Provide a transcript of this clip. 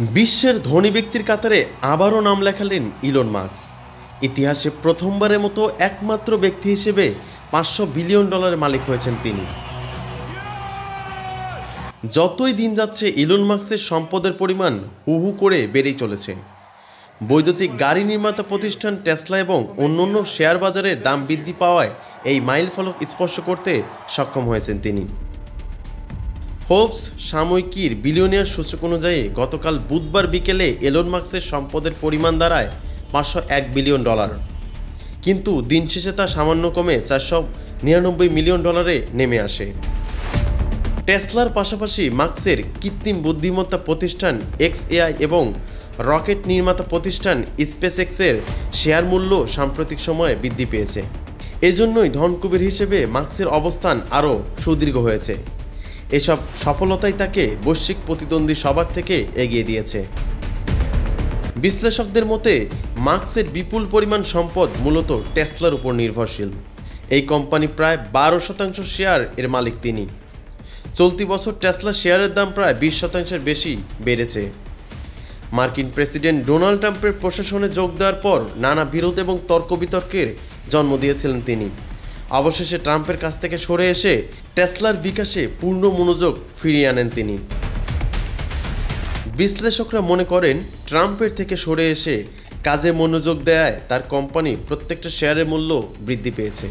বিশ্বের ধনী ব্যক্তির কাতারে আবারও নাম লেখালেন ইলন মাস্ক। ইতিহাসে প্রথমবারের মতো একমাত্র ব্যক্তি হিসেবে $500 বিলিয়ন মালিক হয়েছেন তিনি। যতই দিন যাচ্ছে ইলন মাস্কের সম্পদের পরিমাণ হু হু করে বেড়েই চলেছে। বৈদ্যুতিক গাড়ি নির্মাতা প্রতিষ্ঠান টেসলা এবং অন্যান্য শেয়ার বাজারের দাম বৃদ্ধি পাওয়ায় এই মাইলফলক স্পর্শ করতে সক্ষম হয়েছেন তিনি। ফোর্বস সাময়িকীর বিলিয়নিয়ার সূচক অনুযায়ী গতকাল বুধবার বিকেলে ইলন মাস্কের সম্পদের পরিমাণ দাঁড়ায় $501 বিলিয়ন, কিন্তু দিন শেষে তা সামান্য কমে $499 মিলিয়ন নেমে আসে। টেসলার পাশাপাশি মাস্কের কৃত্রিম বুদ্ধিমত্তা প্রতিষ্ঠান XAI এবং রকেট নির্মাতা প্রতিষ্ঠান স্পেসএক্সের শেয়ার মূল্য সাম্প্রতিক সময়ে বৃদ্ধি পেয়েছে। এজন্যই ধনকুবের হিসেবে মাস্কের অবস্থান আরও সুদীর্ঘ হয়েছে। এসব সফলতাই তাকে বৈশ্বিক প্রতিদ্বন্দ্বী সবার থেকে এগিয়ে দিয়েছে। বিশ্লেষকদের মতে মাস্কের বিপুল পরিমাণ সম্পদ মূলত টেসলার উপর নির্ভরশীল। এই কোম্পানি প্রায় 12% শেয়ার এর মালিক তিনি। চলতি বছর টেসলা শেয়ারের দাম প্রায় 20% বেশি বেড়েছে। মার্কিন প্রেসিডেন্ট ডোনাল্ড ট্রাম্পের প্রশাসনে যোগ দেওয়ার পর নানা বিরোধ এবং তর্ক বিতর্কের জন্ম দিয়েছিলেন তিনি। অবশেষে ট্রাম্পের কাছ থেকে সরে এসে টেসলার বিকাশে পূর্ণ মনোযোগ ফিরিয়ে আনেন তিনি। বিশ্লেষকরা মনে করেন ট্রাম্পের থেকে সরে এসে কাজে মনোযোগ দেওয়ায় তার কোম্পানি প্রত্যেকটা শেয়ারের মূল্য বৃদ্ধি পেয়েছে।